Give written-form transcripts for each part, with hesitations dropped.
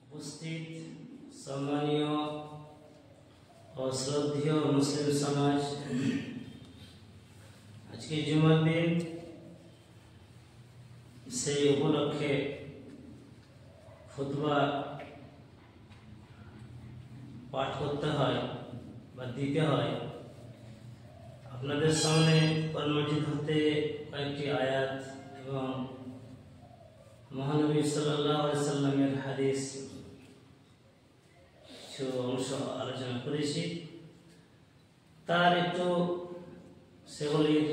উপস্থিত সম্মানীয় ও শ্রদ্ধেয় মুসলিম সমাজ, আজকে জুমার দিন, সেই উপলক্ষে খুতবা পাঠ করতে হয় বা দিতে হয়। আপনাদের সামনে কোরআন মাজিদ হতে কয়েকটি আয়াত এবং মহানবী সাল্লাল্লাহু আলাইহি সাল্লামের হাদিস কিছু অংশ আলোচনা করেছি। তার একটু সেগুলির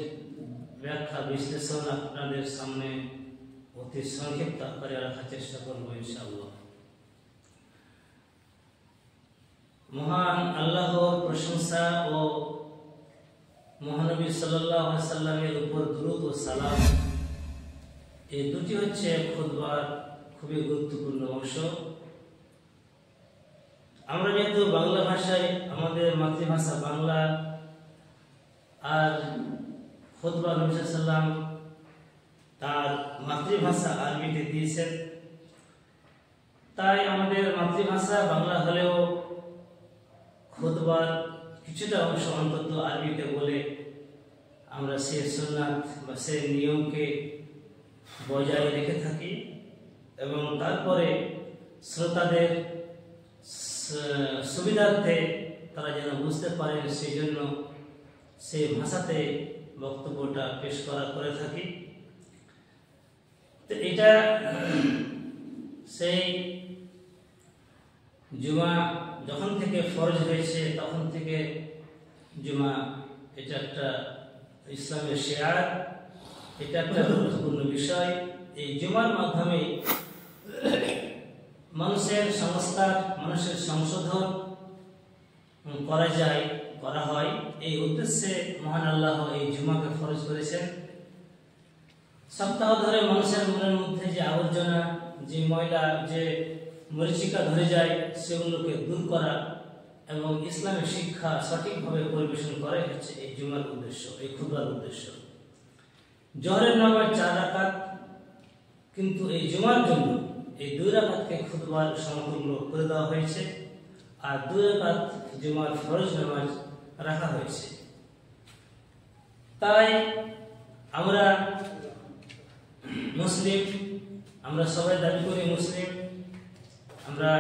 ব্যাখ্যা বিশ্লেষণ আপনাদের সামনে অতি সংক্ষিপ্ত করে রাখার চেষ্টা করবো ইনশাআল্লাহ। মহান আল্লাহর প্রশংসা ও মহানবী সাল্লাল্লাহু আলাইহি সাল্লামের উপর দুরূদ ও সালাম, এই দুটি হচ্ছে খুতবার খুবই গুরুত্বপূর্ণ অংশ। আমরা যেহেতু বাংলা ভাষায়, আমাদের মাতৃভাষা বাংলা, আর খুতবা নবী সাল্লাল্লাহু আলাইহি সাল্লাম তার মাতৃভাষা আরবিতে দিয়েছেন, তাই আমাদের মাতৃভাষা বাংলা হলেও খুতবার কিছুটা অংশ অন্তত আরবিতে বলে আমরা সে সুন্নাত বা সে নিয়মকে বজায় রেখে থাকি এবং তারপরে শ্রোতাদের সুবিধার্থে তারা যেন বুঝতে পারেন সেই জন্য সেই ভাষাতে বক্তব্যটা পেশ করে থাকি। তো এটা সেই জুমা যখন থেকে ফরজ হয়েছে তখন থেকে জুমা এটা একটা ইসলামের শিয়ার, এটা একটা গুরুত্বপূর্ণ বিষয়। এই জুমার মাধ্যমে মানুষের সংস্কার, মানুষের সংশোধন করা হয়। এই উদ্দেশ্যে মহান আল্লাহ এই জুমাকে ফরজ করেছেন। সপ্তাহ ধরে মানুষের মনের মধ্যে যে আবর্জনা, যে ময়লা, যে মরিচিকা ধরে যায়, সেগুলোকে দূর করা এবং ইসলামের শিক্ষা সঠিকভাবে পরিবেশন করা হচ্ছে এই জুমার উদ্দেশ্য, এই খুতবার উদ্দেশ্য। জোহরের নামাজ 4 রাকাত, কিন্তু এই জুমার জন্য এই 2 রাকাতকে খুতবার সমতুল্য করে দেওয়া হয়েছে, আর 2 রাকাত জুমার ফরজ নামাজ রাখা হয়েছে। তাই আমরা মুসলিম, আমরা সবাই দাবি করি মুসলিম, আমরা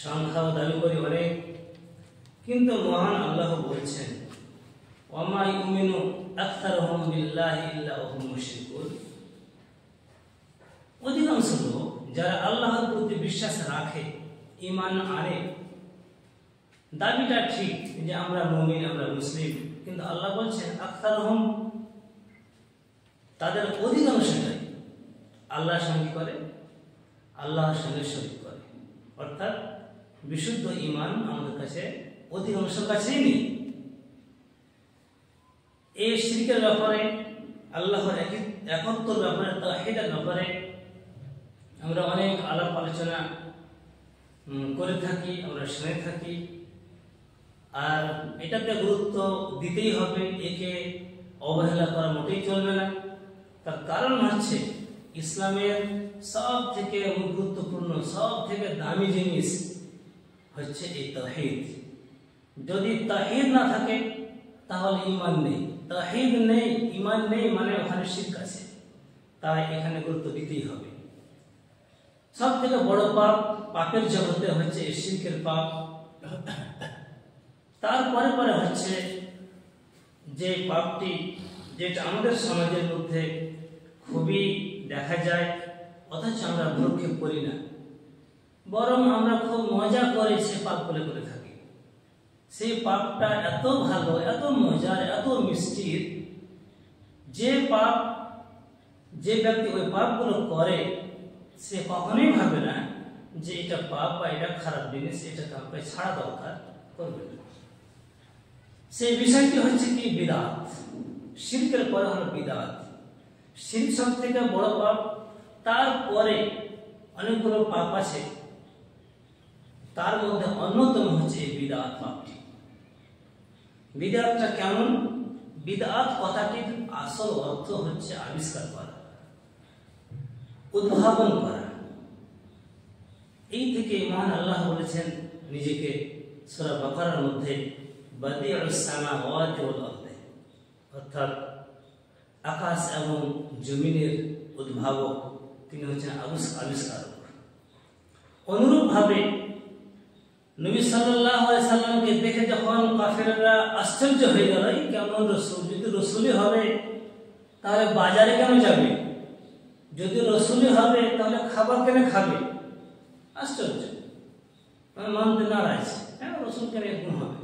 সংখ্যাও দাবি করি অনেক, কিন্তু মহান আল্লাহ বলছেন ওয়ামা ইউমিনু আকসারুহুম বিল্লাহি ইল্লা ওয়া হুম মুশরিকুন, অধিকাংশ লোক যারা আল্লাহর প্রতি বিশ্বাস রাখে, ঈমান আনে, দাবিটা ঠিক যে আমরা মুমিন, আমরা মুসলিম, কিন্তু আল্লাহ বলছেন আকসারুহুম, তাদের অধিকাংশটাই আল্লাহর সঙ্গে করে, আল্লাহর সঙ্গে শরীক করে। অর্থাৎ বিশুদ্ধ ঈমান আমাদের কাছে অধিকাংশ কাছেই নেই। এই শিরকের ব্যাপারে, আল্লাহর একত্বর ব্যাপারে, তাওহীদের ব্যাপারে আমরা অনেক আলাপ আলোচনা করে থাকি, আমরা শুনে থাকি, আর এটাতে গুরুত্ব দিতেই হবে, একে অবহেলা করা মোটেই চলবে না। তার কারণ হচ্ছে ইসলামের সব থেকে গুরুত্বপূর্ণ, সব থেকে দামি জিনিস হচ্ছে এই তাওহীদ। যদি তাওহীদ না থাকে তাহলে ঈমান নেই, তাওহীদ নেই, ঈমান নেই, মানে ওখানে শিরক আছে। তাই এখানে গুরুত্ব দিতেই হবে। সব থেকে বড় পাপের জগতে হচ্ছে এই শিরকের পাপ। তারপরে পরে হচ্ছে যে পাপটি, যেটা আমাদের সমাজের মধ্যে খুবই দেখা যায়, অথচ আমরা ভ্রুক্ষেপ করি না, বরং আমরা খুব মজা করে সে পাপগুলো করে থাকি। সেই পাপটা এত ভালো, এত মজার, এত মিষ্টির, যে ব্যক্তি ওই পাপগুলো করে সে কখনোই ভাবে না যে এটা পাপ বা এটা খারাপ জিনিস, এটা কাউকে ছাড়া দরকার, করবে না। সেই বিষয়টি হচ্ছে কি বিদআত। শিরকের পরে হলো বিদআত। শিরক সব থেকে বড় পাপ, তারপরে অনেকগুলো পাপ আছে, তার মধ্যে অন্যতম হচ্ছে বিদআত পাপটি। বিদআতটা কেমন? বিদআত কথাটির আসল অর্থ হচ্ছে আবিষ্কার করা, উদ্ভাবন করা। এই থেকে মহান আল্লাহ বলেছেন নিজেকে সূরা বাকারার মধ্যে, বাদিউস সামাওয়াতি ওয়াল আরদি, অর্থাৎ আকাশ এবং জমিনের উদ্ভাবক, তিনি হচ্ছেন আবিষ্কারক। অনুরূপভাবে নবী সাল্লাল্লাহু আলাইহি সাল্লামকে দেখে যখন কাফেররা আশ্চর্য হয়ে গেল, কেমন রসুল, যদি রসুলই হবে তাহলে বাজারে কেন যাবে, যদি রসুলই হবে তাহলে খাবার কেন খাবে, আশ্চর্য, মানতে নারাজ, হ্যাঁ রসুল কেন এরকম হবে।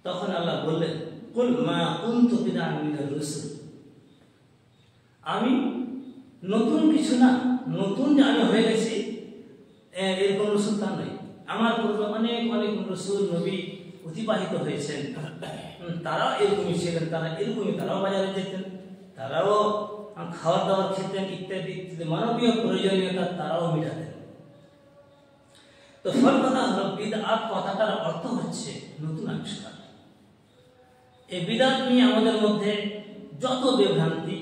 তখন আল্লাহ বললেন, কুল মা কুনতু বিদআন মিনার রুসুল, আমি নতুন কিছু না, নতুন যে আমি হয়ে গেছি এরকম রসুল তা নয়। আমার পূর্বে অনেক অনেক রসুল নবী অতিবাহিত হয়েছেন, তারাও এরকমই ছিলেন, তারাও বাজারে যেতেন, তারাও খাওয়ার দাওয়ার খেতেন, ইত্যাদি ইত্যাদি মানবীয় প্রয়োজনীয়তা তারাও মিটাতেন। তো ফল কথা হলো, বিদআত কথাটার অর্থ হচ্ছে নতুন আবিষ্কার। এই বিদআত নিয়ে আমাদের মধ্যে যত বিভ্রান্তি,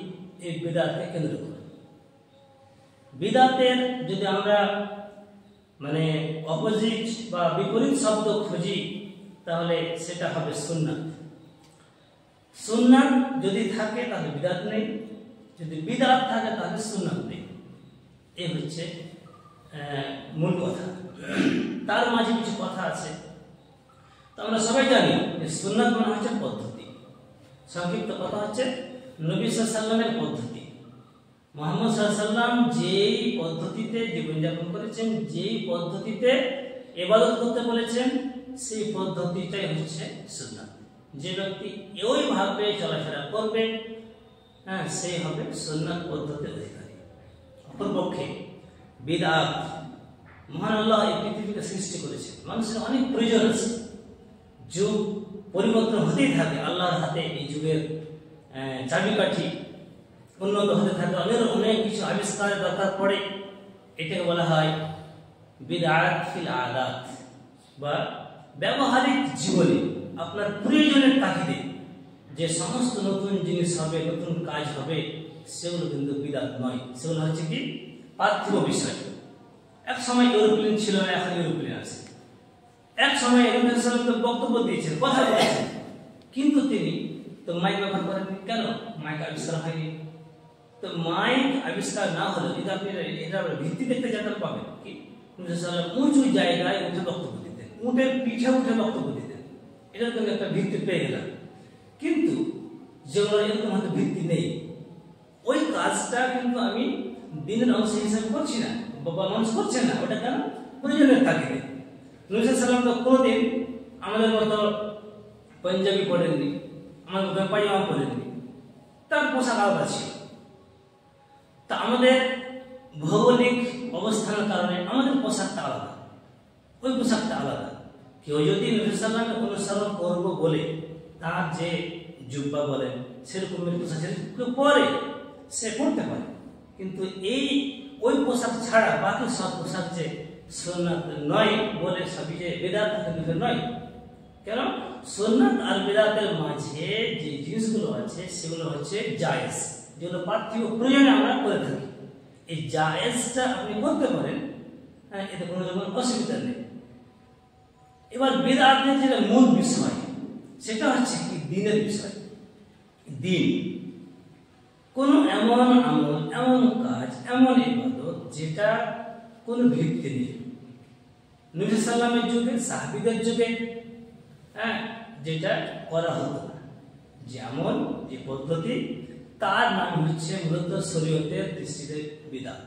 এই বিদআতকে কেন্দ্র করে। বিদআতের যদি আমরা মানে অপোজিট বা বিপরীত শব্দ খুঁজি, তাহলে সেটা হবে সুন্নাত। সুন্নাত যদি থাকে তাহলে বিদআত নেই, যদি বিদআত থাকে তাহলে সুন্নাত নেই। এই হচ্ছে মূল কথা। তার মাঝে কিছু কথা আছে। তো আমরা সবাই জানি যে সুন্নাত মানে হচ্ছে পদ্ধতি, সংক্ষিপ্ত কথা হচ্ছে নবী সাল্লাল্লাহু আলাইহি ওয়াসাল্লামের পদ্ধতি। মুহাম্মদ সাল্লাল্লাহু আলাইহি ওয়াসাল্লাম যেই পদ্ধতিতে জীবনযাপন করেছেন, যেই পদ্ধতিতে ইবাদত করতে বলেছেন, সেই পদ্ধতিটাই হচ্ছে সুন্নাত। যে ব্যক্তি ওইভাবে চলাফেরা করবে, হ্যাঁ, সেই হবে সুন্নাত পদ্ধতির অধিকারী। অপরপক্ষে বিদআত, মহান আল্লাহ এই পৃথিবীকে সৃষ্টি করেছেন, মানুষের অনেক প্রয়োজন আছে, যুগ পরিবর্তন হতেই থাকে, আল্লাহর হাতে এই যুগের চাবিকাঠি উন্নত হতে থাকে, অনেক কিছু আবিষ্কারের দরকার পড়ে। এটাকে বলা হয় বিদআত ফিল আদাত, বা ব্যবহারিক জীবনে আপনার প্রয়োজনের তাগিদে যে সমস্ত নতুন জিনিস হবে, নতুন কাজ হবে, সেগুলো কিন্তু বিদআত নয়, সেগুলো হচ্ছে কি পার্থিব বিষয়। এক সময় এরোপ্লেন ছিল না, এখন এরোপ্লেন আছে। এক সময় এরোপ্লেন বক্তব্য দিয়েছেন, কথা বলেছেন, কিন্তু তিনি তো মাইক ব্যবহার করেননি। কেন? মাইক আবিষ্কার হয়নি। তো মাইক আবিষ্কার না হলে যদি আপনি এটা ভিত্তি দেখতে যেতে পাবেন কি, উঁচু জায়গায় উঠে বক্তব্য দিতেন, উঠে পিঠে উঠে বক্তব্য দিতেন, এটার কিন্তু একটা ভিত্তি পেয়ে গেলাম। কিন্তু যেগুলো এরকম হয়তো ভিত্তি নেই, ওই কাজটা কিন্তু আমি দিনের অংশ হিসাবে করছি না, বা মানুষ করছে না। ওটা কেন? প্রয়োজনের তাগিদে। নবী সাল্লাল্লাহু আলাইহি ওয়াসাল্লাম তো কোনোদিন আমাদের মতো পাঞ্জাবি পরেননি, আমাদের মতো পায়জামা পরেননি, তার পোশাক আলাদা ছিল। তা আমাদের ভৌগোলিক অবস্থানের কারণে আমাদের পোশাকটা আলাদা, ওই পোশাকটা আলাদা। কেউ যদি নবী সাল্লাল্লাহু আলাইহি ওয়াসাল্লামকে অনুসরণ করবো বলে তার যে জুব্বা বলেন সেরকমের পোশাক কেউ পরে, সে পড়তে পারে, কিন্তু ওই পোশাক ছাড়া বাকি সব পোশাক যে সুন্নাত নয় বলে সবই যে বিদআত নয়। কেন? সুন্নাত আর বিদআতের মাঝে যে জিনিসগুলো আছে সেগুলো হচ্ছে জায়েজ, যেগুলো পার্থিব প্রয়োজনে আমরা করে থাকি। এই জায়েজটা আপনি করতে পারেন, এতে কোনো রকম অসুবিধা নেই। এবার বিদআতের যেটা মূল বিষয় সেটা হচ্ছে কি দ্বীনের বিষয়। দ্বীন কোন এমন আমল, এমন কাজ, এমন ইবাদত যেটা কোনো ভিত্তি নেই। নবী সাল্লাল্লাহু আলাইহি ওয়াসাল্লামের যুগে, সাহাবীদের যুগে যেটা করা হতো না, যেমন যে পদ্ধতি, তার নাম হচ্ছে মূলত শরীয়তের দৃষ্টিতে বিদআত।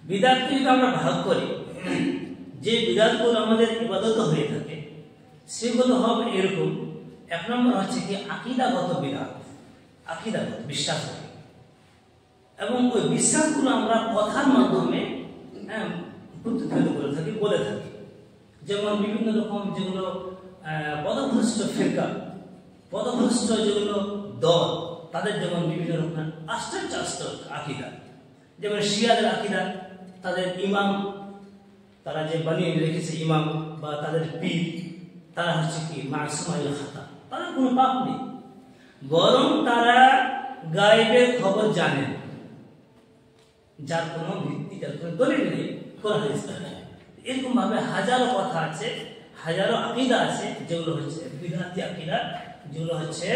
বিদআতকে যদি আমরা ভাগ করি, যে বিদআতগুলো আমাদের ইবাদত হয়ে থাকে সেগুলো হবে এরকম। এক নম্বর হচ্ছে কি আকীদাগত বিদআত, আকীদাগত বিশ্বাস, এবং ওই বিশ্বাসগুলো আমরা কথার মাধ্যমে প্রতিফলিত করে থাকি, বলে থাকি। যেমন বিভিন্ন রকম যেগুলো পদভ্রষ্ট ফিরকা, পদভ্রষ্ট যেগুলো দল, তাদের যেমন বিভিন্ন রকম আশ্চর্য আকীদা, যেমন শিয়াদের আকীদা, তাদের ইমাম, তারা যে বানিয়ে রেখেছে ইমাম বা তাদের পীর, তারা হচ্ছে কি মাসুম আল খাতা, তাদের কোনো পাপ নেই, বরং তারা গায়েবের খবর জানেন, যার কোনো ভিত্তি, যার কোনো দলিল নেই, কোরআন হাদিস নেই। এরকম ভাবে হাজারো কথা আছে, হাজারো আকীদা আছে, যেগুলো হচ্ছে বিদআতি আকীদা, যেগুলো হচ্ছে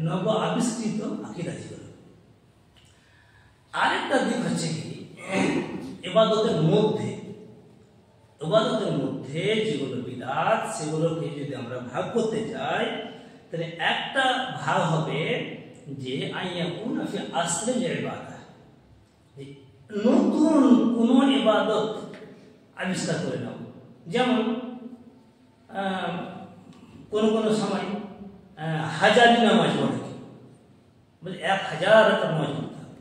নব আবিষ্কৃত আকীদা। যেগুলো আরেকটা দিক হচ্ছে কি, ইবাদতের মধ্যে যেগুলো বিদআত, সেগুলোকে যদি আমরা ভাগ করতে যাই, তাহলে একটা ভাগ হবে যে আইয়াকুনা ফি আসলিল ইবাদা, নতুন কোন ইবাদত আবিষ্কার করে নাও। যেমন কোন সময় হাজারি নামাজ পড়ে, বলে 1000 রাকাত নামাজ পড়তে হবে,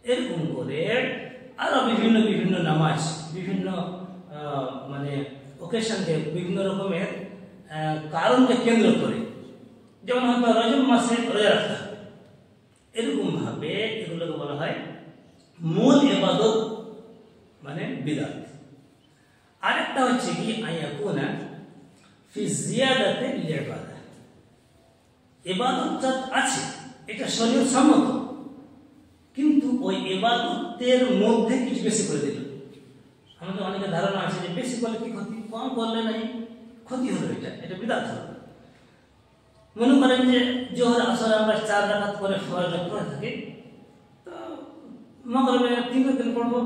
এরকম করে আরো বিভিন্ন নামাজ, বিভিন্ন মানে ওকেশনকে, বিভিন্ন রকমের কারণকে কেন্দ্র করে, যেমন হয়তো রজব মাসে রোজা রাখতে হবে, এরকম ভাবে এগুলোকে বলা হয় মূল ইবাদত, মানে বিদআত। আরেকটা হচ্ছে কি আইয়াকুনা ফি জিয়াদাতি লিবাদা, ইবাদত আছে, এটা শরীয়ত সম্মত, কিন্তু ওই ইবাদতের মধ্যে কিছু বেশি করে দিল। আমাদের অনেকের ধারণা আছে যে বেশি করলে কি ক্ষতি, কম করলে নাই ক্ষতি হলো, এটা বিদআত হলো। মনে করেন যে জোহর আসর আমরা 4 রাকাত করে ফরজ পড়ে থাকি, তো মাগরিবে 3 রাকাত পড়বো,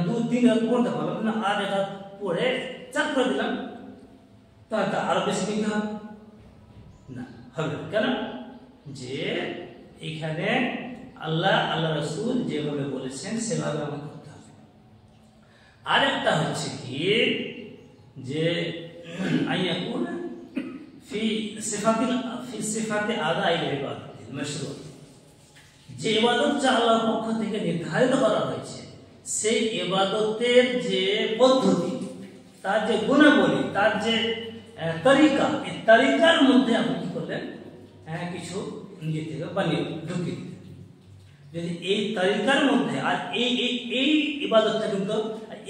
2-3 রাকাত পড়তে পারবো না, 8 রাকাত পড়ে 4 করে দিলাম, তাহলে আরো বেশি কি হবে না, হবে কেন? যে এখানে আল্লাহ রাসূল যেভাবে বলেছেন সেভাবে আমাকে করতে হবে। আরেকটা হচ্ছে কি যে আইয়াকুনা ফি সিফাতি আদাইল ইবাদাতিল মাশরুআ, যে ইবাদতটা আল্লাহর পক্ষ থেকে নির্ধারিত করা হয়েছে, সেই ইবাদতের যে পদ্ধতি, তার যে গুণাবলী, তার যে তরিকা, এই তরিকার মধ্যে আপনি কি করলেন, কিছু নিজে থেকে বানিয়ে ঢুকিয়ে দিলেন। যদি এই তরিকার মধ্যে, আর এই ইবাদতটা কিন্তু,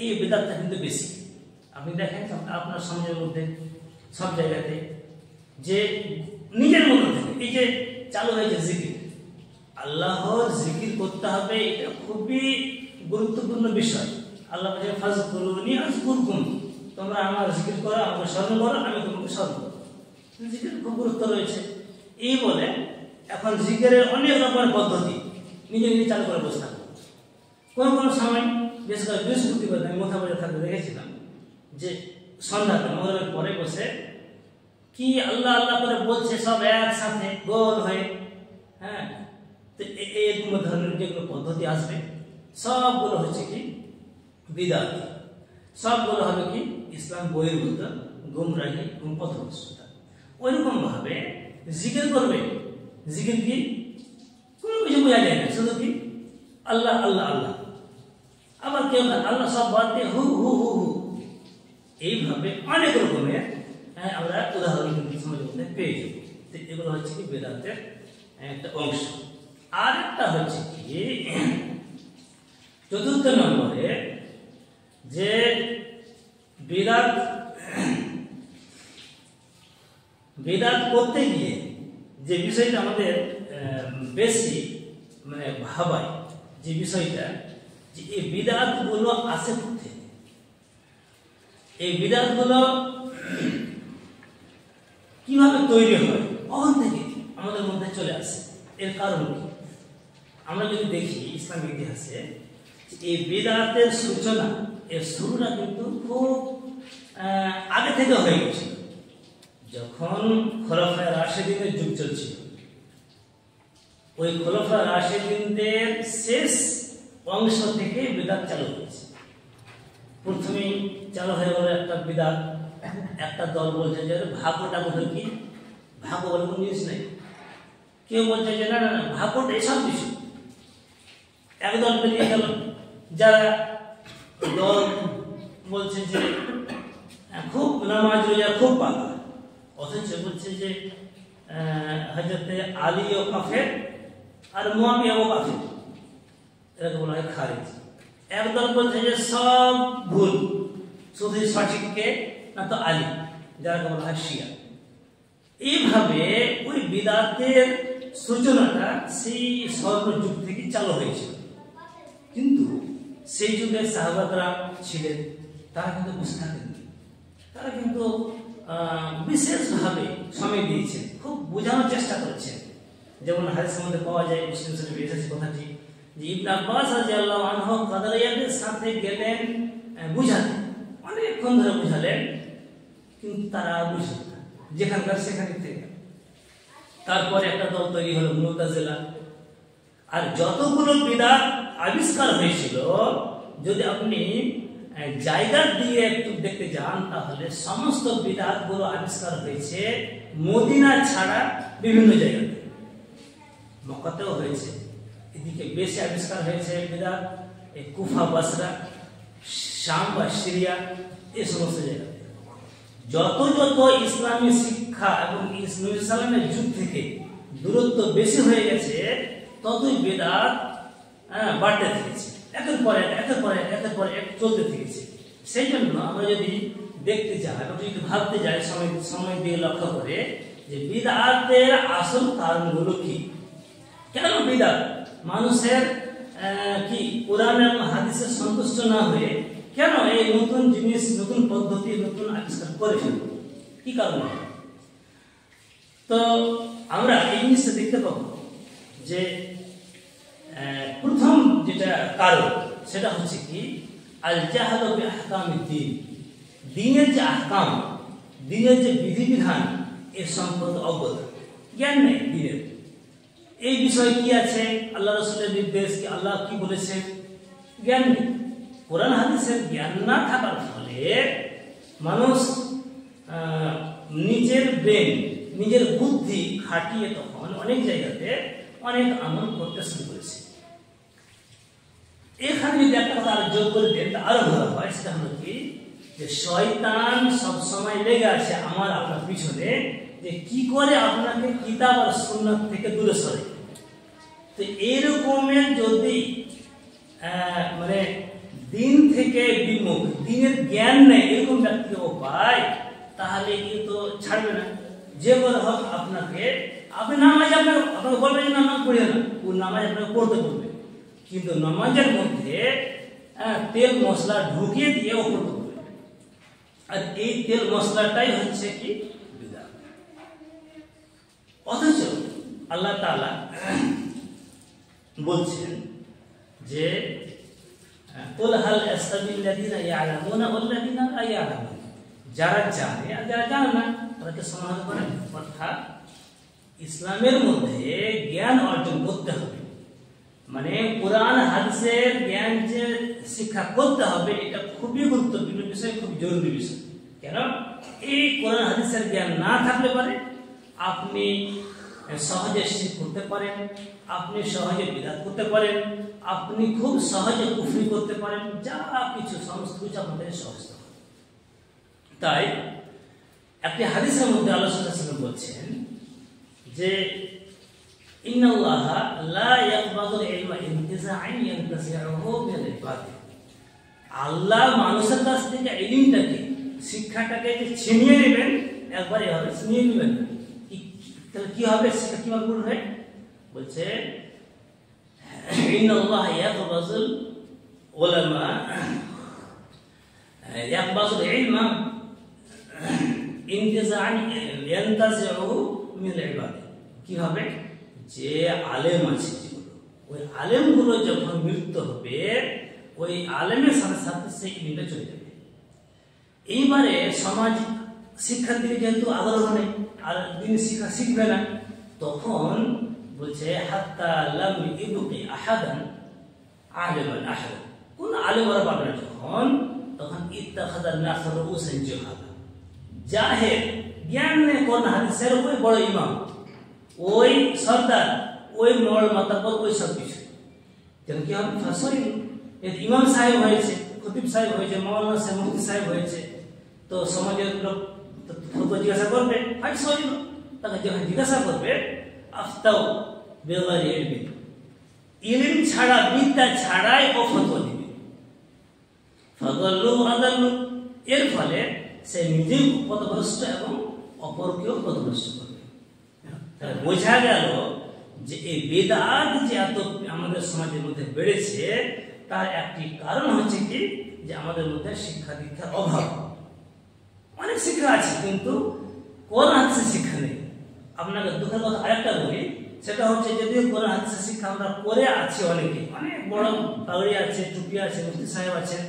এই বিদআতটা কিন্তু বেশি। আপনি দেখেন আপনার সমাজের মধ্যে সব জায়গাতে যে নিজের মধ্যে থেকে এই যে চালু হয়েছে জিকির, আল্লাহর জিকির করতে হবে, এটা খুবই গুরুত্বপূর্ণ বিষয়। আল্লাহ বলেন ফাযকুরুনি আযকুরকুম, তোমরা আমার জিকির করো, আমাকে স্মরণ করো, আমি তোমাকে স্মরণ করব। জিকির খুব গুরুত্ব রয়েছে। এই বলে এখন জিকিরের অনেক রকমের পদ্ধতি নিজে চালু করে বসে থাকো। কোন সময়, বিশেষ করে বৃহস্পতিবার আমি মাথা বসে থাকতে দেখেছিলাম যে সন্ধ্যাতে মাগরিবের পরে বসে কি আল্লাহ আল্লাহ করে বলছে, সব একসাথে গোল হয়ে। তো এরকম ধরনের যেগুলো পদ্ধতি আসবে, সবগুলো হচ্ছে কি বিদআত, সবগুলো হবে কি ইসলাম বহির্ভূত, গুমরাহি এবং পথভ্রষ্টতা। ওইরকম ভাবে জিকির করবে, জিকির কি কোনো কিছু বোঝা যায় না, শুধু কি আল্লাহ আল্লাহ আল্লাহ, আবার কেউ আল্লাহ সব বাদ দিয়ে হু হু হু হু, এইভাবে অনেক রকমের আমরা উদাহরণ সমাজের মধ্যে পেয়ে যাব। এগুলো হচ্ছে কি বেদাতের একটা অংশ। আর একটা হচ্ছে কি চতুর্থ নম্বরে, যে বেদাত করতে গিয়ে যে বিষয়টা আমাদের বেশি মানে ভাবায়, যে বিষয়টা যে এই বিদআত গুলো আসে কোথা, এই বিদআত গুলো কিভাবে তৈরি হয়, কখন থেকে আমাদের মধ্যে চলে আসে, এর কারণ কি? আমরা যদি দেখি ইসলামের ইতিহাসে, এই বিদআতের সূচনা, এর শুরুটা কিন্তু খুব আগে থেকে হয়ে গেছিল। যখন খোলাফায়ে রাশিদিনের যুগ চলছিল, ওই খোলাফায়ে রাশিদিনদের শেষ অংশ থেকে বিদআত চালু হয়েছে। প্রথমেই চালু হয়ে গেল একটা বিদআত, একটা দল বলছে যে ভাগ্যটা বোধহয় কি, ভাগ্য বলে কোনো জিনিস নেই। কেউ বলছে যে না না না, ভাগ্যটাই সব কিছু। একদল বেরিয়ে গেল, যারা দল বলছে যে খুব নামাজ রোজা খুব পাকা, অথচ বলছে যে হযরতে আলীও কাফের আর মুয়াবিয়াও কাফের, এটাকে বলা হয় খারিজ। একদল বলছে যে সব ভুল, শুধু সঠিক কে না তো আলী, যারা বলা হয় শিয়া। এইভাবে ওই বিদআতের সূচনাটা সেই স্বর্ণযুগ থেকে চালু হয়েছিল। কিন্তু সেই যুগে সাহাবারা ছিলেন, তারা কিন্তু বুঝতে থাকেননি, তারা কিন্তু বিশেষভাবে সময় দিয়েছেন, খুব বোঝানোর চেষ্টা করেছেন। যেমন হাদিসের মধ্যে পাওয়া যায়, মুসলিম শরীফে এসেছে কথাটি, যে ইবনে আব্বাস রাদিয়াল্লাহু আনহু কাদারিয়াদের সাথে গেলেন বুঝাতে, অনেকক্ষণ ধরে বুঝালেন, কিন্তু তারা বুঝলেন না, যেখানকার সেখানে থেকে। তারপরে একটা দল তৈরি হলো মুতাজিলা। আর যতগুলো বিদআত আবিষ্কার হয়েছিল, যদি আপনি জায়গা দিয়ে একটু দেখতে যান, তাহলে সমস্ত বিদআত গুলো আবিষ্কার হয়েছে মদিনা ছাড়া বিভিন্ন জায়গাতে। মক্কাতেও হয়েছে, এদিকে বেশি আবিষ্কার হয়েছে বিদআত কুফা, বাসরা, শাম বা সিরিয়া, এই সমস্ত জায়গাতে। যত যত ইসলামী শিক্ষা এবং ইসলামের যুগ থেকে দূরত্ব বেশি হয়ে গেছে, ততই বিদআত বাড়তে থেকেছে, একের পর এক চলতে থেকেছে। সেই জন্য আমরা যদি দেখতে যাই, যদি ভাবতে যাই, সময় দিয়ে লক্ষ্য করে, যে বিদআতের আসল কারণগুলো কি, কেন বিদআত মানুষের কি কোরআন এবং হাদিসে সন্তুষ্ট না হয়ে কেন এই নতুন জিনিস, নতুন পদ্ধতি, নতুন আবিষ্কার করেছেন, কি কারণে? তো আমরা এই জিনিসটা দেখতে পাবো যে প্রথম যেটা কারণ, সেটা হচ্ছে কি আল জাহলু বিআহকামিদ দ্বীন, দ্বীনের যে আহকাম, দ্বীনের যে বিধিবিধান, এর সম্পর্কে অজ্ঞতা, জ্ঞান নেই দ্বীনের। এই বিষয়ে কি আছে, আল্লাহ রাসূলের নির্দেশ কি, আল্লাহ কি বলেছেন, জ্ঞান নেই। কোরআন হাদিসের জ্ঞান না থাকার ফলে মানুষ নিজের ব্রেন, নিজের বুদ্ধি খাটিয়ে তখন অনেক জায়গাতে অনেক আমল করতে শুরু করেছে। এখানে যদি একটা কথা আরো যোগ করে দেন, আরো ভালো হয়। সেটা হলো কি, যে শয়তান সবসময় লেগে আছে আমার আপনার পিছনে, যে কি করে আপনাকে কিতাব আর সুন্নাত থেকে দূরে সরে। তো এরকমের যদি মানে দিন থেকে বিমুখ, দিনের জ্ঞান নেই, এরকম ব্যক্তিকে ও পায়, তাহলে কিন্তু ছাড়বে না। যে বলে হোক আপনাকে, আপনি নামাজ আপনাকে বলবেন যে নামাজ পড়িয়ে না, ও নামাজ আপনাকে পড়তে বলবে, কিন্তু নামাজের মধ্যে তেল মশলা ঢুকিয়ে দিয়ে ও পড়তে বলবে। আর এই তেল মশলাটাই হচ্ছে কি বিদআত। অথচ আল্লাহ তাআলা বলছেন যে কুল হাল ইস্তাবিল্লাযিনা ইয়ালামুনা ওয়াল্লাযিনা লা ইয়ালামুন, যারা জানে আর যারা জানে না তাদেরকে সমান করে। অর্থাৎ ইসলামের মধ্যে জ্ঞান অর্জন করতে হবে, মানে কোরআন হাদিসের জ্ঞান যে শিক্ষা করতে হবে, এটা খুবই গুরুত্বপূর্ণ বিষয়, খুব জরুরি বিষয়। কেন? এই কোরআন হাদিসের জ্ঞান না থাকলে পারে আপনি সহজে শিরক করতে পারেন, আপনি সহজে বিদআত করতে পারেন, আপনি খুব সহজে কুফরি করতে পারেন, যা কিছু সমস্ত কিছু আমাদের সহজ। তাই একটি হাদিসের মধ্যে আল্লাহ সাল্লাল্লাহু আলাইহি ওয়াসাল্লাম বলছেন যে ইন্নাল্লাহা লা ইয়াকবাদুল ইলমা ইনতিজাআন ইয়ানতাজিউহু মিনাল ইবাদ, আল্লাহ মানুষের কাছ থেকে ইলমটাকে, শিক্ষাটাকে যে ছিনিয়ে নেবেন, একবার এভাবে ছিনিয়ে নেবেন, তাহলে কি হবে, সেটা কিভাবে করবে? বলছে ইন্নাল্লাহা ইয়াকবাদুল উলামা ইয়াকবাদুল ইলমা ইনতিজাআন ইয়ানতাজিউহু মিনাল ইবাদ। কি হবে? যে আলেম আছে, যেগুলো ওই আলেমগুলো যখন মৃত্যু হবে, ওই আলেমের সাথে সাথে সেই ইলমটা চলে যাবে। এইবারে সমাজ শিক্ষার দিকে যেহেতু আগ্রহ নেই, আর দিন শিক্ষা শিখবে না, তখন বলছে হাত্তা লাম ইবকি আহাদান আলিমান আহাদান, কোন আলেম ওরা পাবে না যখন, তখন ইত্তাখাযান নাস রুউসান জুহালা, জাহেল জ্ঞান নেই কোরআন হাদিসের, ওই বড় ইমাম, ওই সর্দার, ওই মোড় মাতাবর, ওই সব কিছু। যেন কি হবে? ফাসরি ইমাম সাহেব হয়েছে, খতিব সাহেব হয়েছে, মাওলানা সাহেব, মুফতি সাহেব হয়েছে, তো সমাজের লোক ফতোয়া জিজ্ঞাসা করবে, হয় সরি, তাকে যখন জিজ্ঞাসা করবে আফতাও বেগাইরি ইলমি, ইলম ছাড়া, বিদ্যা ছাড়াই ও ফতোয়া দিবে। ফাদাল্লু আদাল্লু, এর ফলে সে নিজেও পথভ্রষ্ট এবং অপরকেও পথভ্রষ্ট করবে। বোঝা গেল যে এই বেদাত যে এত আমাদের সমাজের মধ্যে বেড়েছে তার একটি কারণ হচ্ছে কি যে আমাদের মধ্যে শিক্ষা দীক্ষার অভাব। অনেক শিক্ষা আছে কিন্তু কোরআন হাদিসের শিক্ষা নেই। আপনাকে দুঃখের কথা আরেকটা বলি, সেটা হচ্ছে যদিও কোরআন হাদিসের শিক্ষা আমরা করে আছি, অনেকে অনেক বড় পাগড়ি আছে, টুপি আছে, মুফতি সাহেব আছেন,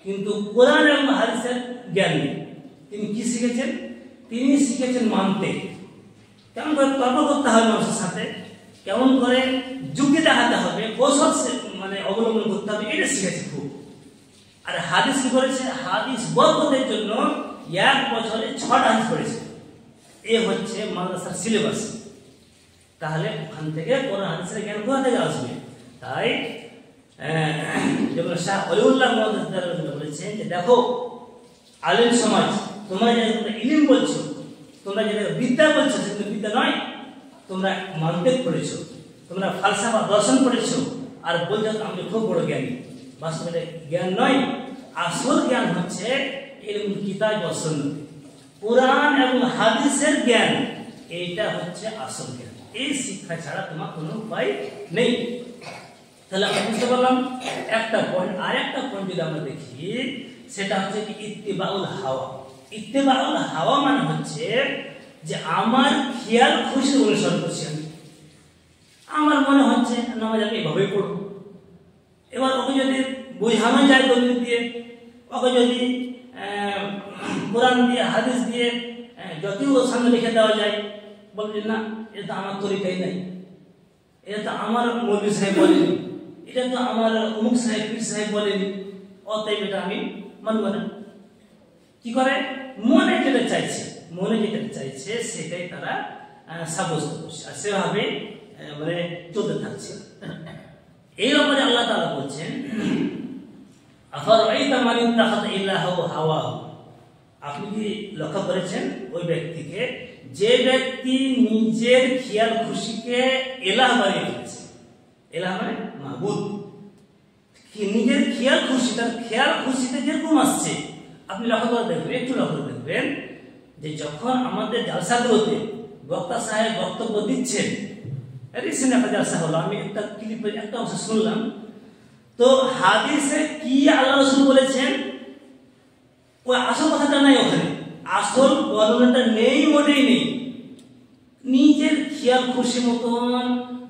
কিন্তু কোরআন এবং হাদিসের জ্ঞান নেই। তিনি কি শিখেছেন? তিনি শিখেছেন মানতে, কেমন করে তর্ক করতে হবে মানুষের সাথে, কেমন করে যুক্তি দেখাতে হবে, কৌশল মানে অবলম্বন করতে হবে, এটা শিখেছে খুব। আর হাদিস কি করেছে? হাদিস বরকতের জন্য 1 বছরে 6টা হাদিস পড়েছে। এ হচ্ছে মাদ্রাসার সিলেবাস। তাহলে ওখান থেকে কোরআন হাদিসের জ্ঞান কোথা থেকে আসবে? তাই যেমন শাহ অলিউল্লাহ বলেছেন যে দেখো আলেম সমাজ, তোমরা যেটা ইলম বলছো, তোমরা যেটা বিদ্যা বলছো, সেটা বিদ্যা নয়। তোমরা মান্তিক পড়েছো, তোমরা ফালসাফা দর্শন পড়েছো, আর বলছো আমি খুব বড় জ্ঞানী। বাস্তবে জ্ঞান নয়, আসল জ্ঞান হচ্ছে ইলম কিতাব ওয়া সুন্নাহ, কোরআন এবং হাদিসের জ্ঞান। এইটা হচ্ছে আসল জ্ঞান। এই শিক্ষা ছাড়া তোমার কোনো উপায় নেই। তাহলে আমরা বুঝতে পারলাম একটা পয়েন্ট। আর একটা পয়েন্ট যদি আমরা দেখি, সেটা হচ্ছে কি ইত্তিবাউল হাওয়া। ইত্তিবাউল হাওয়া মানে হচ্ছে যে আমার খেয়াল খুশি অনুসরণ করছি আমি। আমার মনে হচ্ছে নামাজ আমি এভাবেই পড়ব। এবার ওকে যদি বোঝানো যায় দলিল দিয়ে, ওকে যদি কোরআন দিয়ে হাদিস দিয়ে যদিও ওর সামনে লিখে দেওয়া যায়, বলবেন না এটা আমার তরিকাই নাই, এটা তো আমার মৌলভী সাহেব বলেনি, এটা তো আমার অমুক সাহেব পীর সাহেব বলেনি, অতএব এটা আমি মানব না। কি করে? মনে যেটা চাইছে সেটাই তারা সাব্যস্ত করছে, আর সেভাবে মানে চলতে থাকছে। এই ব্যাপারে আল্লাহ তাআলা বলছেন আফারাইতা মান ইত্তাখাযা ইলাহু হাওয়াহু। আপনি কি লক্ষ্য করেছেন ওই ব্যক্তিকে, যে ব্যক্তি নিজের খেয়াল খুশিকে ইলাহ বানিয়ে ফেলেছে? ইলাহ মানে মাবুদ। কি নিজের খেয়াল খুশি, তার খেয়াল খুশিতে যেরকম আসছে, আপনি লক্ষ্য করে দেখবেন, একটু লক্ষ্য করে দেখবেন যে যখন আমাদের জালসাগুলোতে বক্তা সাহেব বক্তব্য দিচ্ছেন, রিসেন্ট একটা জালসা হলো, আমি একটা ক্লিপের একটা অংশ শুনলাম, তো হাদিসে কি আল্লাহ রাসূল বলেছেন ওই আসল কথাটা নাই ওখানে, আসল বর্ণনাটা নেই, মোটেই নেই। নিজের খেয়াল খুশি মতন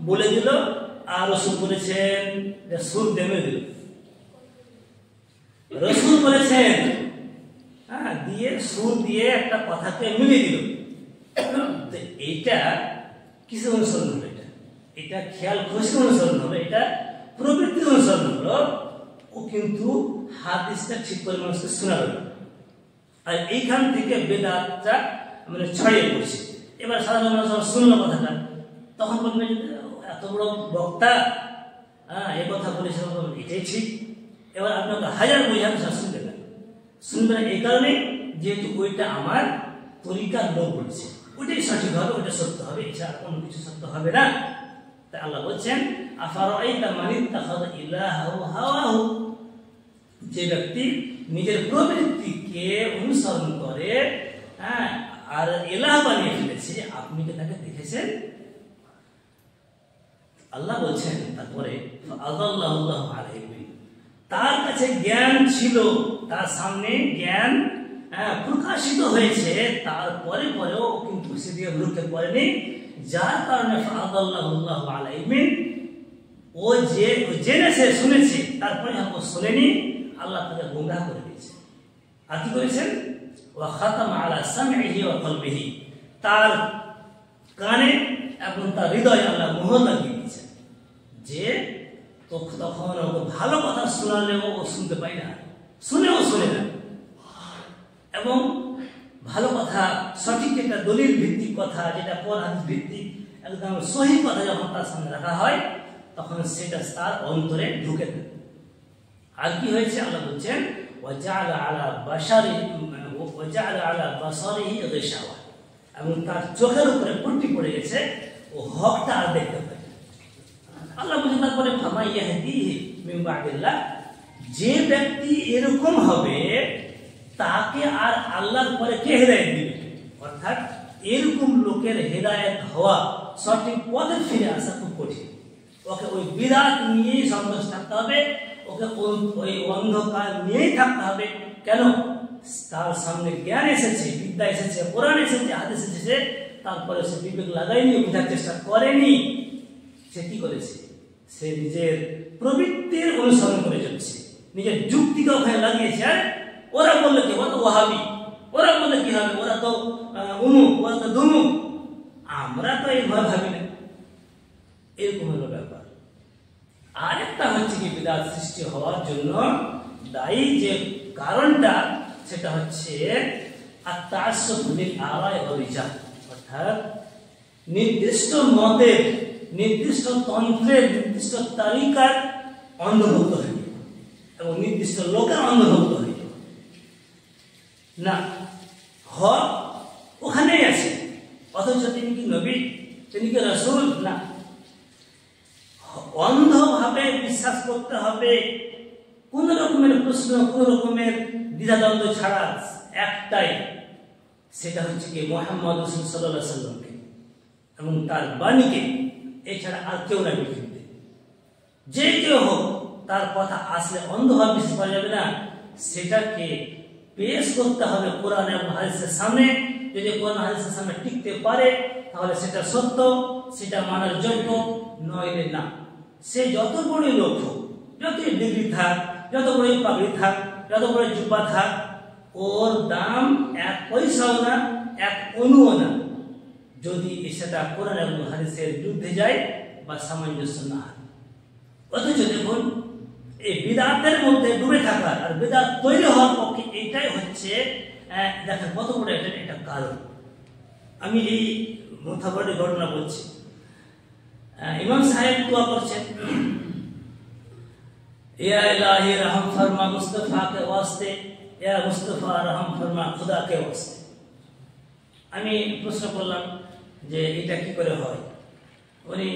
বলে দিল, আর রাসূল বলেছেন যে সুর দেমে দিল, রাসূল বলেছেন দিয়ে সুর দিয়ে একটা কথাকে মিলিয়ে দিল। এইটা কিসের অনুসরণ হলো? এটা খেয়াল খুশি অনুসরণ হলো, এটা প্রবৃত্তি অনুসরণ হলো। ও কিন্তু হাদিসটা ঠিক করে মানুষকে শোনালো না, আর এইখান থেকে বেদাতটা মানে ছড়িয়ে পড়ছে। এবার সাধারণ মানুষ শুনলো কথাটা, তখন বলবে এত বড় বক্তা এই কথা বলেছে, এটাই ঠিক। এবার আপনাকে হাজার বোঝান শুনবে না, শুনবে না এই কারণে যেহেতু ওইটা আমার তরিকার লোক বলছে, ওইটাই সঠিক হবে, ওইটা সত্য হবে, এছাড়া কোনো কিছু সত্য হবে না। তাই আল্লাহ বলছেন আফারাইতা মান ইত্তাখাযা ইলাহু হাওয়াহু, যে ব্যক্তি নিজের প্রবৃত্তিকে অনুসরণ করে আর ইলাহ বানিয়ে ফেলেছে, আপনি কি তাকে দেখেছেন? আল্লাহ বলছেন তারপরে আযাল্লাহু আলাইহি, তার কাছে জ্ঞান ছিল, তার সামনে জ্ঞান প্রকাশিত হয়েছে, তারপরে পরেও কিন্তু সেদিকে রুখে পড়েনি, যার কারণে আযাল্লাহু আলাইহি, ও যে জেনেছে শুনেছে তারপরে ও শোনেনি, আল্লাহ তাকে গোমরাহ করে দিয়েছে। আর কি করেছেন? ওয়া খাতামা আলা সামইহি ওয়া কলবিহি, তার কানে এবং তার হৃদয়ে আল্লাহ মোহর লাগিয়ে দিয়েছেন, যে তখন ওকে ভালো কথা শোনালেও ও শুনতে পায় না, শুনেও শোনে না। এবং ভালো কথা, সঠিক যেটা দলিল ভিত্তিক কথা, যেটা কোরআন ভিত্তিক একদম সহি কথা যখন তার সামনে রাখা হয়, তখন সেটা তার অন্তরে ঢুকে দেয়। আর কি হয়েছে? আল্লাহ বলছেন ওয়াজআলা আলা বাসারিহি গিশাওয়া, এবং তার চোখের উপরে পট্টি পড়ে গেছে, ও হকটা আর দেখতে পায় না। আল্লাহ বলছেন তারপরে ফামা ইয়াহদিহি মিন বা'দিল্লাহ, যে ব্যক্তি এরকম হবে তাকে আর আল্লাহর পরে কে হেদায়েত দিবে? অর্থাৎ এরকম লোকে লোকের হেদায়েত হওয়া, সঠিক পথে ফিরে আসা খুব কঠিন। ওকে ওই বিরাট নিয়েই সন্তুষ্ট থাকতে হবে, ওকে ওই অন্ধকার নিয়েই থাকতে হবে। কেন? তার সামনে জ্ঞান এসেছে, বিদ্যা এসেছে, কোরআন এসেছে, হাদিস এসেছে, তারপরে সে বিবেক লাগায়নি, বোঝার চেষ্টা করেনি। সে কি করেছে? সে নিজের প্রবৃত্তির অনুসরণ করে চলছে, নিজের যুক্তিকে ওখানে লাগিয়েছে। আর ওরা বললে কি, ওরা তো ওয়াহাবি, ওরা বললে কি হবে, ওরা তো উমুক, ওরা তো দুমুক, আমরা তো এইভাবে ভাবি না। এরকম হলো ব্যাপার। আর একটা হচ্ছে কি, বিদআত সৃষ্টি হওয়ার জন্য দায়ী যে কারণটা, সেটা হচ্ছে আত-তাআসসুব লিল আরা'i ওয়াল রিজাল, অর্থাৎ নির্দিষ্ট মতের, নির্দিষ্ট তন্ত্রের, নির্দিষ্ট তারিকার অন্ধভক্ত হয়ে যাওয়া এবং নির্দিষ্ট লোকের অন্ধভক্ত হয়ে যাওয়া। না, হক ওখানেই আছে, অথচ তিনি কি নবী, তিনি কি রাসূল? না, অন্ধভাবে বিশ্বাস করতে হবে। কোন রকমের প্রশ্ন, কোন রকমের দ্বিধাদ্বন্দ্ব ছাড়া একটাই, সেটা হচ্ছে কি মুহাম্মদ রাসূল সাল্লাল্লাহু আলাইহি ওয়াসাল্লামকে এবং তার বাণীকে, এছাড়া আর কেউ না পৃথিবীতে। যে কেউ হোক, তার কথা আসলে অন্ধভাবে বিশ্বাস করা যাবে না, সেটাকে পেশ করতে হবে কোরআন এবং হাদিসের সামনে। যদি কোরআন হাদিসের সামনে টিকতে পারে, তাহলে সেটা সত্য, সেটা মানার যোগ্য, নইলে না। সে যত বড় লোক হোক, যতই ডিগ্রি থাক, যত বড় পাগড়ি থাক, যত বড় জুব্বা থাক, ওর দাম এক পয়সাও না, এক অণুও না, যদি সেটা কোরআন এবং হাদিসের বিরুদ্ধে যায় বা সামঞ্জস্য না হয়। অথচ দেখুন, এই বিদআতের মধ্যে ডুবে থাকা আর বিদআত তৈরি হওয়ার পক্ষে এইটাই হচ্ছে দেখেন কত বড় একটা কারণ। আমি এই মুথাবরী ঘটনা বলছি। ইমাম সাহেব দোয়া করছেন, ইয়া ইলাহি রহম ফরমা মুস্তাফা কে ওয়াস্তে, ইয়া মুস্তাফা রহম ফরমা খুদা কে ওয়াস্তে। আমি প্রশ্ন করলাম যে এটা কি করে হয়? উনি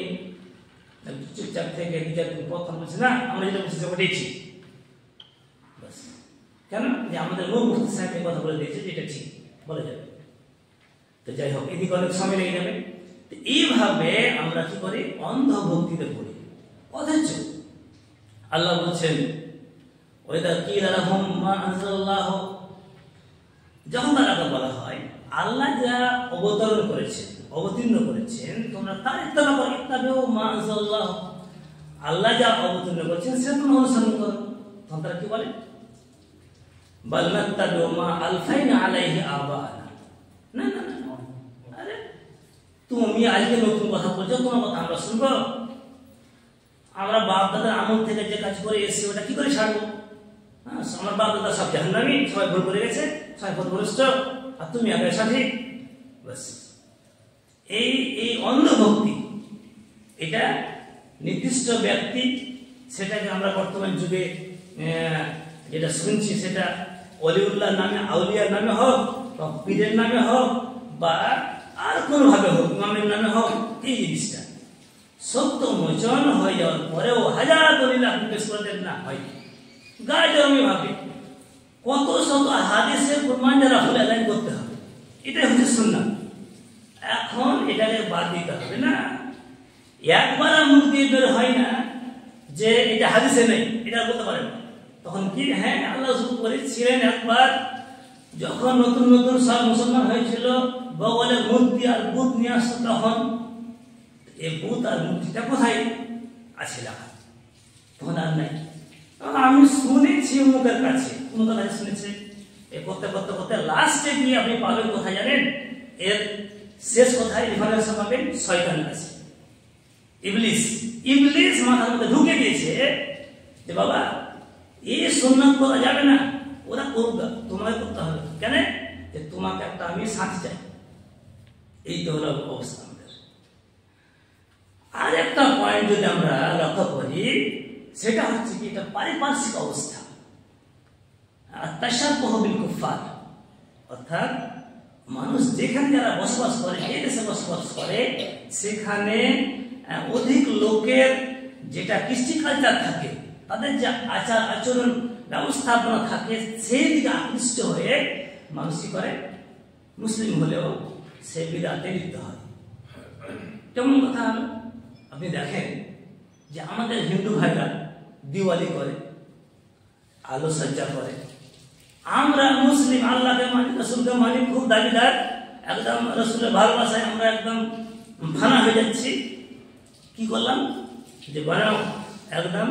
চুপচাপ থেকে প্রথম বলছে, না আমরা যেটা বলছি ওটাই ঠিক। বাস, কেন? যে আমাদের নূর মুফতি সাহেব কথা বলে দিয়েছে যে এটা ঠিক, বলে যাবে। তো যাই হোক, এদিকে অনেক সময় লেগে যাবে। এইভাবে আমরা কি করি? অন্ধভক্তিতে পড়ি। অথচ আল্লাহ বলছেন, ওয়াইদা কিলা লাহুম মা আনজালাল্লাহু, যখন তাদেরকে বলা হয় আল্লাহ যা অবতরণ করেছেন, অবতীর্ণ করেছেন, তোমরা তার ইত্তেবা করো, ইত্তাবিউ মা আনজালাল্লাহু, আল্লাহ যা অবতীর্ণ করেছেন সেটা তোমরা অনুসরণ করো। তখন তারা কি বলে? বাল নাত্তাবিউ মা আলফাইনা আলাইহি আবানা। না না না, আরে তুমি আজকে নতুন কথা বলছো, তোমার কথা আমরা শুনবো? আমরা বাপ দাদার আমল থেকে যে কাজ করে এসেছি ওটা কি করে ছাড়বো? আমার বাপ দাদা সব জাহান্নামী, সবাই ভুল করে গেছে, সবাই পথভ্রষ্ট, আর তুমি আগে সঠিক। বাস, এই অন্ধভক্তি, এটা নির্দিষ্ট ব্যক্তি, সেটাকে আমরা বর্তমান যুগে যেটা শুনছি, সেটা অলিউল্লাহ নামে, আউলিয়ার নামে হোক, বা পীরের নামে হোক, বা আর কোনোভাবে হোক, ইমামের নামে হোক, এই জিনিসটা সত্য মোচন হয়ে যাওয়ার পরেও হাজার দলিল আপনি পেশ করে দেন, না হয় গায়ে জমি ভাবে কত শত হাদিসের প্রমাণ যারা হলে আদায় করতে হবে। এটাই হচ্ছে সুন্নাত। এখন এটাকে বাদ দিতে হবে না। একবার মুখ দিয়ে বের হয় না যে এটা হাদিসে নেই, এটা বলতে পারেন। তখন কি, হ্যাঁ আল্লাহ রাসূল করেছিলেন একবার, যখন নতুন নতুন সব মুসলমান হয়েছিল, বগলে মূর্তি আর বুত নিয়ে আসতো, তখন এই বুত আর মূর্তিটা কোথায় আছে লেখা? তখন আর নাই। আমি শুনেছি মুখের কাছে, মুখের কাছে শুনেছি, এ করতে করতে করতে লাস্টে গিয়ে আপনি পাবেন কোথায় জানেন? এর শেষ কোথায় রেফারেন্স পাবেন? শয়তানের কাছে। ইবলিস মাথার মধ্যে ঢুকে দিয়েছে যে বাবা এই সুন্নাত করা যাবে না, ওরা করবে, তোমাকে করতে হবে। কেন? যে তোমাকে একটা আমি সাথে চাই। এই তো হলো অবস্থা আমাদের। আর একটা পয়েন্ট যদি আমরা লক্ষ্য করি, সেটা হচ্ছে কি, এটা পারিপার্শ্বিক অবস্থা। তাশাব্বুহু বিল কুফফার, অর্থাৎ মানুষ যেখানে যারা বসবাস করে, এই দেশে বসবাস করে, সেখানে অধিক লোকের যেটা কৃষ্টি কালচার থাকে, তাদের যে আচার আচরণ ব্যবস্থাপনা থাকে, সেই দিকে আকৃষ্ট হয়ে মানুষ কি করে, মুসলিম হলেও সে বিদআতে লিপ্ত হয়। কেমন কথা হলো? আপনি দেখেন যে আমাদের হিন্দু ভাইরা দিওয়ালি করে, আলো সজ্জা করে, আমরা মুসলিম আল্লাহকে মানি, রসুলকে মানি, খুব দাবিদার, একদম রসুলের ভালোবাসায় আমরা একদম ফানা হয়ে যাচ্ছি। কি করলাম যে বানাও একদম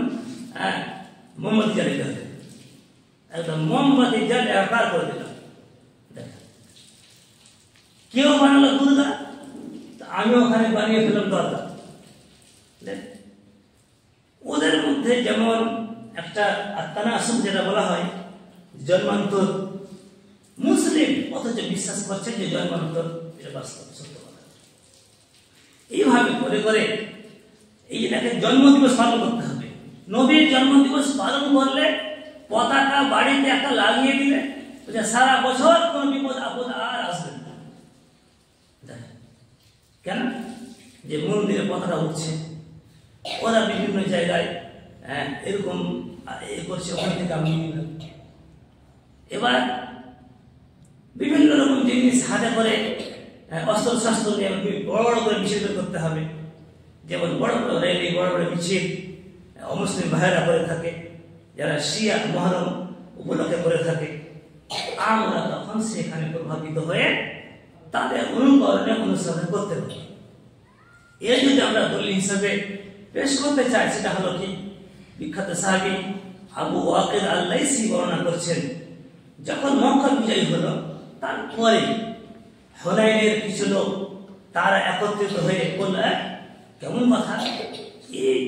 মোমবাতি জ্বালিয়ে হবে, একদম মোমবাতি জ্বাল একাকার করে দিলাম। কেউ বানালো দুর্গা, আমি ওখানে বানিয়ে ফেলাম দরগা। ওদের মধ্যে যেমন একটা তানাসুব যেটা বলা হয়, জন্মান্তর, মুসলিম অথচ বিশ্বাস করছে যে জন্মান্তর, এটা বাস্তব সত্য কথা। এইভাবে করে করে এই যে দেখেন জন্মদিবস পালন করতে হবে, নবীর জন্মদিবস পালন করলে পতাকা বাড়িতে একটা লাগিয়ে দিলে সারা বছর কোন বিপদ আপদ আর আসবে না। কেন? যে মন্দিরে পতাকা উঠছে, ওরা বিভিন্ন জায়গায় এরকম করছে, ওখান থেকে আমি নিলাম। এবার বিভিন্ন রকম জিনিস হাতে করে অস্ত্র শস্ত্র নিয়ে বড় বড় করে মিছিল করতে হবে, যেমন বড় বড় র্যালি, বড় বড় মিছিল অমুসলিম ভাইয়েরা করে থাকে, যারা শিয়া মহরম উপলক্ষে করে থাকে। আমরা তখন সেখানে প্রভাবিত হয়ে তাদের অনুকরণে অনুসরণ করতে হবে। এর যদি আমরা দলিল হিসাবে পেশ করতে চাই, সেটা হলো কি, বিখ্যাত সাহাবী আবু ওয়াকিল আল-লাইসি বর্ণনা করছেন, যখন মক্কা বিজয় হলো তারপরে হুনাইনের কিছু লোক তারা একত্রিত হয়ে বলল, কেমন কথা, এই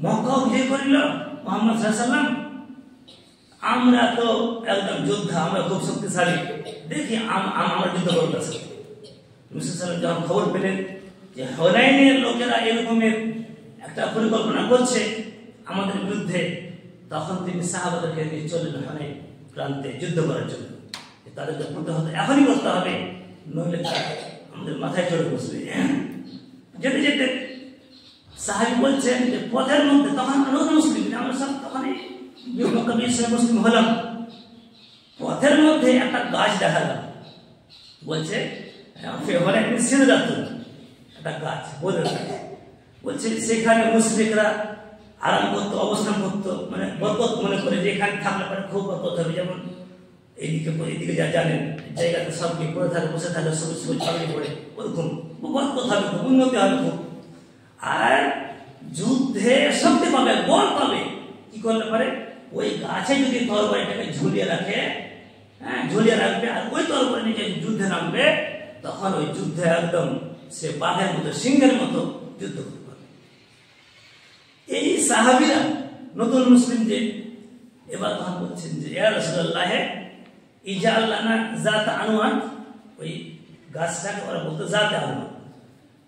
মক্কা বিজয় করিল মুহাম্মদ সাল্লাল্লাহু আলাইহি ওয়াসাল্লাম, আমরা তো একদম যোদ্ধা, আমরা খুব শক্তিশালী, দেখি আমরা যুদ্ধ করতে আসি। মুহাম্মদ যখন খবর পেলেন যে হুনাইনের লোকেরা এরকমের একটা পরিকল্পনা করছে আমাদের বিরুদ্ধে, তখন তিনি সাহাবাদেরকে নিয়ে চললেন হুনাইন প্রান্তে যুদ্ধ করার জন্য। তাদেরকে করতে হবে, এখনই করতে হবে, নইলে আমাদের মাথায় চড়ে বসবে। যেতে যেতে সাহাবী বলছেন যে পথের মধ্যে, তখন আমরা মুসলিম, আমরা সব তখন মুসলিম হলাম, পথের মধ্যে একটা গাছ দেখা গেল, বলছে একটা গাছ বলছে, সেখানে মুশরিকরা আরাম করতো, অবস্থান করতো, মানে বরকত মনে করে যে এখানে থাকলে পরে খুব বরকত হবে। যেমন এইদিকে যা জানেন জায়গাতে সব কি করে থাকে, বসে থাকে, সবুজ সবুজ ছড়িয়ে পড়ে, ওরকম বরকত হবে, খুব উন্নতি হবে খুব। আর যুদ্ধে শক্তি পাবে, বল পাবে। কি করলে পারে, ওই গাছে যদি তরবারিটাকে ঝুলিয়ে রাখে, ঝুলিয়ে রাখবে, আর ওই তরবারি নিয়ে যুদ্ধে নামবে, তখন ওই যুদ্ধে একদম সে বাঘের মতো, সিংহের মতো যুদ্ধ করতে পারবে। এই সাহাবীরা নতুন মুসলিম যে এবার তখন বলছেন যে ইয়া রাসূলুল্লাহ ইজআল লানা যাত আনওয়াত, ওই গাছটাকে ওরা বলতো জাত আনওয়াত,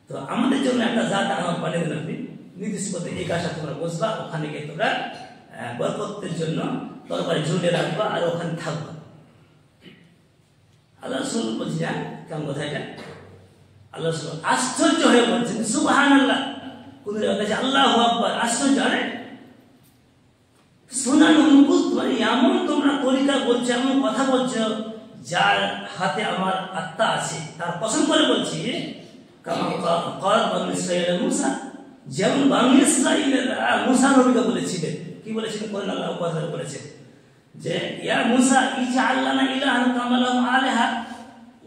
তো আমাদের জন্য একটা জাত আনওয়াত বানিয়ে দিন আপনি, নির্দিষ্ট করতে এই গাছটা তোমরা বসবা, ওখানে গিয়ে তোমরা বরকতের জন্য তরবারি ঝুলিয়ে রাখবা আর ওখানে থাকবা। আল্লাহ রাসূল বলছেন, কেমন কথা এটা? আল্লাহ রাসূল আশ্চর্য হয়ে বলছেন সুবহানাল্লাহ, কোন জায়গায় আল্লাহু আকবার, আশ্চর্য। আরে শোনান অনুভূত, মানে এমন তোমরা তরিকা বলছো, এমন কথা বলছো, যার হাতে আমার আত্মা আছে, তার কসম করে বলছি, মুসা, যেমন বানু ইসরাঈলেরা মুসা নবীকে বলেছিলেন, কি বলেছিলেন? কোরআন আল্লাহ কথা বলেছেন যে ইয়া মুসা ইজআল লানা ইলাহান কামা লাহুম আলিহা,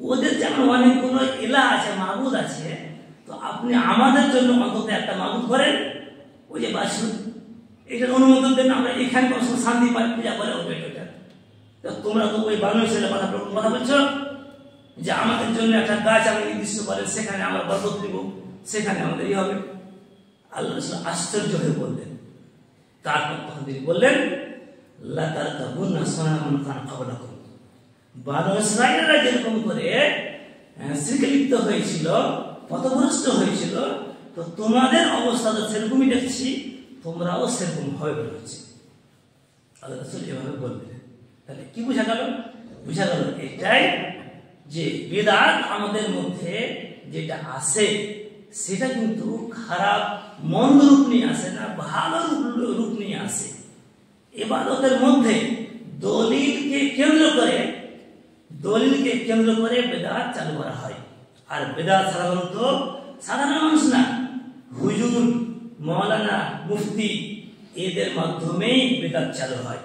ওদের যেমন অনেকগুলো ইলাহ আছে, মাবুদ আছে, তো আপনি আমাদের জন্য অন্তত একটা মাবুদ করেন। ওই যে বাসু, এটার অনুমোদন দেন, আমরা এখানে শান্তি পাই, পূজা করে ওটা। তোমরা তো ওই বানু ইসরাঈলের কথা বলছো যে আমাদের জন্য একটা গাছ আমি নির্দিষ্ট করে, সেখানে আমরা বরকত দিব, সেখানে আমাদের ই হবে। আল্লাহ রাসূল আশ্চর্য হয়ে বললেন। তারপর তখন তিনি বললেন, লা তারকাবুন্না সুনানা মান কানা ক্বাবলাকুম, বানু ইসরাঈলরা যেরকম করে শিরকে লিপ্ত হয়েছিল, পথভ্রষ্ট হয়েছিল, তো তোমাদের অবস্থা তো সেরকমই দেখছি, তোমরাও সেরকম হবে বলছে। আল্লাহ রাসূল এভাবে বললেন। তাহলে কি বোঝা গেল? বোঝা গেল এটাই যে বিদআত আমাদের মধ্যে যেটা আসে, সেটা কিন্তু খারাপ মন্দ রূপ নিয়ে আসে না, ভালো রূপ নিয়ে আসে। ইবাদতের মধ্যে দলিলকে কেন্দ্র করে বিদআত চালু করা হয়। আর বিদআত সাধারণত সাধারণ মানুষ না, হুজুর, মাওলানা, মুফতি এদের মাধ্যমেই বেদাত চালু হয়।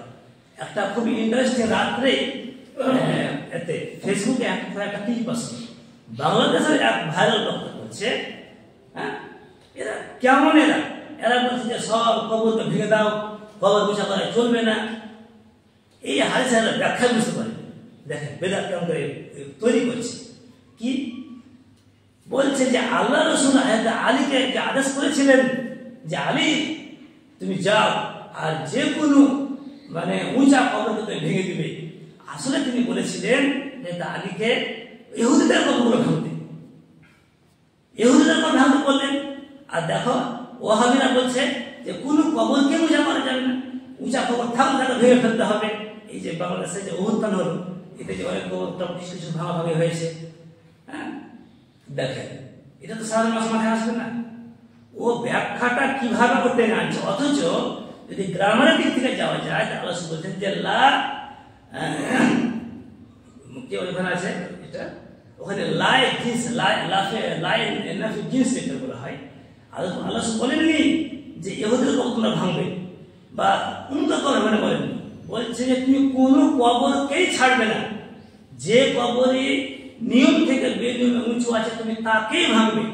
একটা খুব ইন্টারেস্টিং রাত্রে এতে ফেসবুকে একটা ক্লিপ আছে, বাংলাদেশের এক ভাইরাল বক্তা করছে, হ্যাঁ, এরা কেমন, এরা বলছে যে সব কবরকে ভেঙে দাও, কবর পূজা করা চলবে না। এই হাদিসের ব্যাখ্যা বুঝতে পারে। দেখেন বেদাত কেমন করে তৈরি করছে। কি বলছে যে আল্লাহ রাসূল আলীকে যে আদেশ করেছিলেন যে আলী তুমি যাও আর যে কোনো মানে উঁচা কবরকে তুমি ভেঙে দিবে। আসলে তিনি বলেছিলেন যে আলীকে ইহুদিদের কবরগুলো ভাঙতে, ইহুদিদের কবর ভাঙতে বললেন। আর দেখো ওয়াহাবিরা বলছে যে কোনো কবরকে উঁচা করা যাবে না, উঁচা কবর থাকলে তাকে ভেঙে ফেলতে হবে। এই যে বাংলাদেশে যে অভ্যুত্থান হলো, এতে যে অনেক কবরটা কিছু কিছু ভাঙাভাঙি হয়েছে, হ্যাঁ, দেখেন এটা তো সাধারণ মানুষ মাথায় আসবে না। ও ব্যাখ্যাটা কিভাবে করতে আনছে। অথচ যদি গ্রামারের দিক থেকে যাওয়া যায় তাহলে বলছেন যে ওখানে আছে এটা, ওখানে লাই জিন্স জিন্স যেটা বলা হয়, আল্লাহ বলেননি যে ইহুদির কবর তোমরা ভাঙবে বা উন্নত করবে না, বলেননি। বলছে যে তুমি কোনো কবরকেই ছাড়বে না, যে কবরে নিয়ম থেকে বেনিয়মে উঁচু আছে তুমি তাকেই ভাঙবে।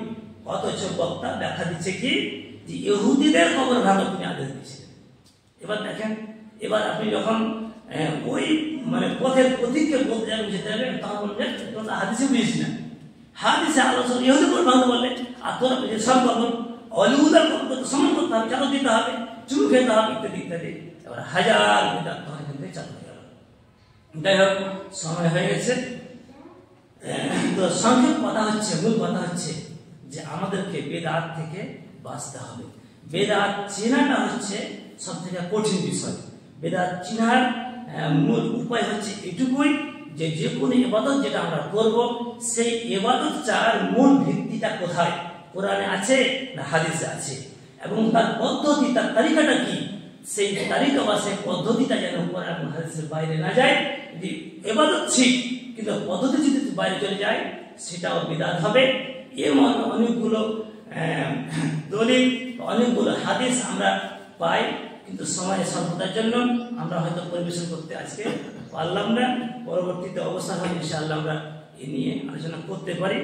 অথচ বক্তা দেখা দিচ্ছে কি যে ইহুদিদের কবর ভাঙা তুমি আদেশ দিচ্ছে। এবার দেখেন, এবার আপনি যখন ওই মানে পথের প্রতীককে বলতে যাবেন যেতে যাবেন, তখন বলবেন তোমরা হাদিসে বুঝিস না, হাদিসে আলোচনা ইহুদি কবর ভাঙতে বললে, আর তোরা বুঝে সব কবর অলিউদার কবর সমান করতে হবে, চালু দিতে হবে, চুমু খেতে হবে, ইত্যাদি ইত্যাদি। এবার হাজার বিদাত চালু হয়ে গেল। যাই হোক, সময় হয়ে গেছে। তো সংক্ষেপ কথা হচ্ছে, মূল কথা হচ্ছে যে আমাদেরকে বেদাত থেকে বাঁচতে হবে। বেদাত চেনাটা হচ্ছে সব থেকে কঠিন বিষয়। বেদাত চেনার মূল উপায় হচ্ছে এটুকুই যে যে কোনো ইবাদত যেটা আমরা করব, সেই ইবাদতটার মূল ভিত্তিটা কোথায়, কোরআনে আছে না হাদিসে আছে, এবং তার পদ্ধতি, তার তালিকাটা কি, সেই তালিকা বা সেই পদ্ধতিটা যেন কোরআন এবং হাদিসের বাইরে না যায়। যদি ইবাদত ঠিক কিন্তু পদ্ধতি যদি বাইরে চলে যায় সেটাও বিদাত হবে। এমন অনেকগুলো দলিল, অনেকগুলো হাদিস আমরা পাই, কিন্তু সময় স্বল্পতার জন্য আমরা হয়তো পরিবেশন করতে আজকে পারলাম না। পরবর্তীতে অবস্থা হবে ইনশাআল্লাহ আমরা এ নিয়ে আলোচনা করতে পারি।